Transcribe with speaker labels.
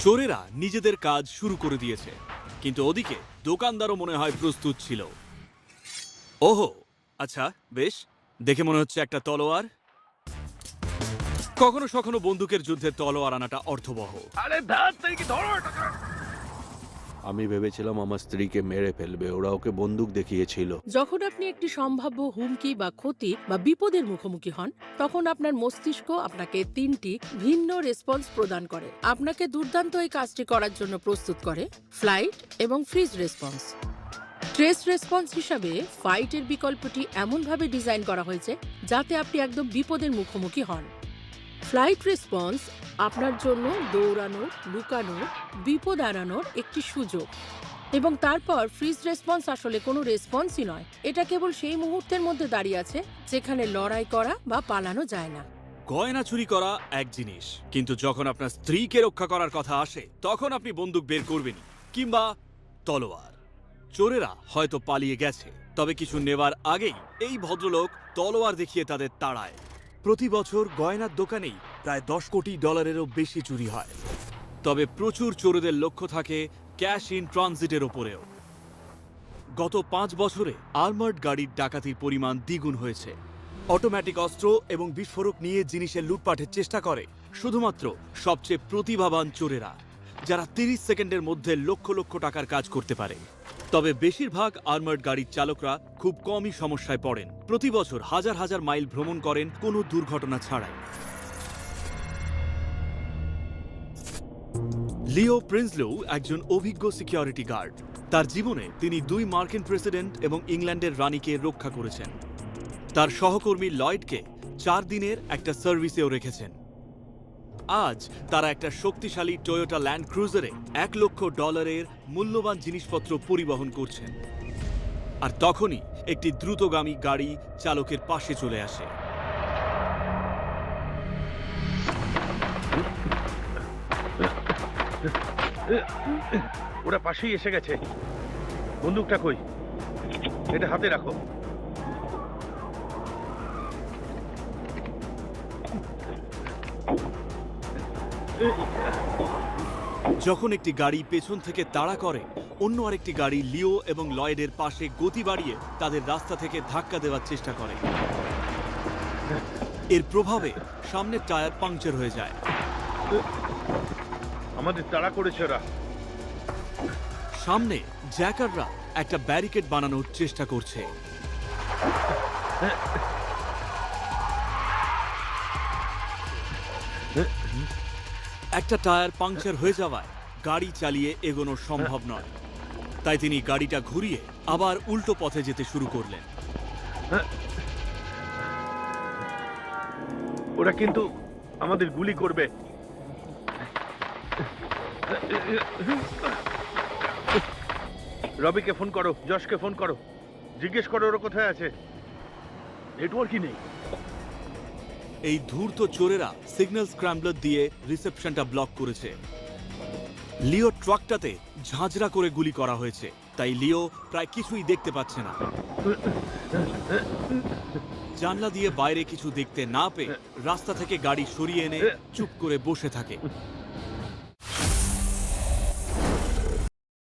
Speaker 1: চোরেরা নিজেদের কাজ শুরু করে দিয়েছে, কিন্তু ওদিকে দোকানদারও মনে হয় প্রস্তুত ছিল। ওহো, আচ্ছা, বেশ, দেখে মনে হচ্ছে একটা তলোয়ার। কখনো কখনো বন্দুকের যুদ্ধে তলোয়ার আনাটা অর্থবহ।
Speaker 2: আমি ভেবেছিলাম আমার স্ত্রীকে মেরে ফেলবে, ওরা ওকে বন্দুক দেখিয়েছিল।
Speaker 3: যখন আপনি একটি সম্ভাব্য হুমকি বা ক্ষতি বা বিপদের মুখোমুখি হন, তখন আপনার মস্তিষ্ক আপনাকে তিনটি ভিন্ন রেসপন্স প্রদান করে। আপনাকে দুর্দান্ত এই কাজটি করার জন্য প্রস্তুত করে ফ্লাইট এবং ফ্রিজ রেসপন্স। স্ট্রেস রেসপন্স হিসাবে ফাইটের বিকল্পটি এমনভাবে ডিজাইন করা হয়েছে যাতে আপনি একদম বিপদের মুখোমুখি হন। ফ্লাইট রেসপন্স আপনার জন্য দৌড়ানো, লুকানো, বিপদ এড়ানোর একটি সুযোগ। এবং তারপর ফ্রিজ রেসপন্স আসলে কোনো রেসপন্সই নয়, এটা কেবল সেই মুহূর্তের মধ্যে দাঁড়িয়ে আছে যেখানে লড়াই করা বা পালানো যায় না।
Speaker 1: গয়না চুরি করা এক জিনিস, কিন্তু যখন আপনার স্ত্রীকে রক্ষা করার কথা আসে তখন আপনি বন্দুক বের করবেনই, কিংবা তলোয়ার। চোরেরা হয়তো পালিয়ে গেছে, তবে কিছু নেবার আগেই এই ভদ্রলোক তলোয়ার দেখিয়ে তাদের তাড়ায়। প্রতি বছর গয়নার দোকানেই প্রায় $10 কোটিরও বেশি চুরি হয়। তবে প্রচুর চোরেদের লক্ষ্য থাকে ক্যাশ ইন ট্রানজিটের ওপরেও। গত 5 বছরে আর্মার্ড গাড়ির ডাকাতির পরিমাণ দ্বিগুণ হয়েছে। অটোমেটিক অস্ত্র এবং বিস্ফোরক নিয়ে জিনিসের লুটপাটের চেষ্টা করে শুধুমাত্র সবচেয়ে প্রতিভাবান চোরেরা, যারা 30 সেকেন্ডের মধ্যে লক্ষ লক্ষ টাকার কাজ করতে পারে। তবে বেশিরভাগ আর্মার্ড গাড়ির চালকরা খুব কমই সমস্যায় পড়েন। প্রতি বছর হাজার হাজার মাইল ভ্রমণ করেন কোনো দুর্ঘটনা ছাড়াই। লিও প্রিন্সলো একজন অভিজ্ঞ সিকিউরিটি গার্ড। তার জীবনে তিনি 2 মার্কিন প্রেসিডেন্ট এবং ইংল্যান্ডের রানীকে রক্ষা করেছেন। তার সহকর্মী লয়েডকে 4 দিনের একটা সার্ভিসেও রেখেছেন। আজ তারা একটা শক্তিশালী টয়োটা ল্যান্ড ক্রুজারে $1 লক্ষ মূল্যবান জিনিসপত্র পরিবহন করছেন। আর তখনই একটি দ্রুতগামী গাড়ি চালকের পাশে চলে আসে।
Speaker 4: ওরা পাশেই এসে গেছে। বন্দুকটা কই? এটা হাতে রাখো।
Speaker 1: যখন একটি গাড়ি পেছন থেকে তাড়া করে, অন্য আরেকটি গাড়ি লিও এবং লয়েডের পাশে গতি বাড়িয়ে তাদের রাস্তা থেকে ধাক্কা দেওয়ার চেষ্টা করে। এর প্রভাবে সামনের টায়ার পাংচার হয়ে যায়।
Speaker 4: আমাদের তাড়া করেছে ওরা।
Speaker 1: সামনে জ্যাকাররা একটা ব্যারিকেড বানানোর চেষ্টা করছে। একটা টায়ার পাংচার হয়ে যাওয়ায় গাড়ি চালিয়ে এগোনো সম্ভব নয়। তাই তিনি গাড়িটা ঘুরিয়ে আবার উল্টো পথে যেতে শুরু করলেন।
Speaker 4: ওরা কিন্তু আমাদের গুলি করবে। রবিকে ফোন করো, যশকে ফোন করো, জিজ্ঞেস করো ওরা কোথায় আছে। নেটওয়ার্কই নেই।
Speaker 1: এই ধূর্ত চোরেরা সিগন্যাল স্ক্র্যাম্বলার দিয়ে রিসেপশনটা ব্লক করেছে। লিও ট্রাকটাতে ঝাঁঝরা করে গুলি করা হয়েছে, তাই লিও প্রায় কিছুই দেখতে পাচ্ছে না। জানলা দিয়ে বাইরে কিছু দেখতে না পেয়ে রাস্তা থেকে গাড়ি সরিয়ে এনে চুপ করে বসে থাকে।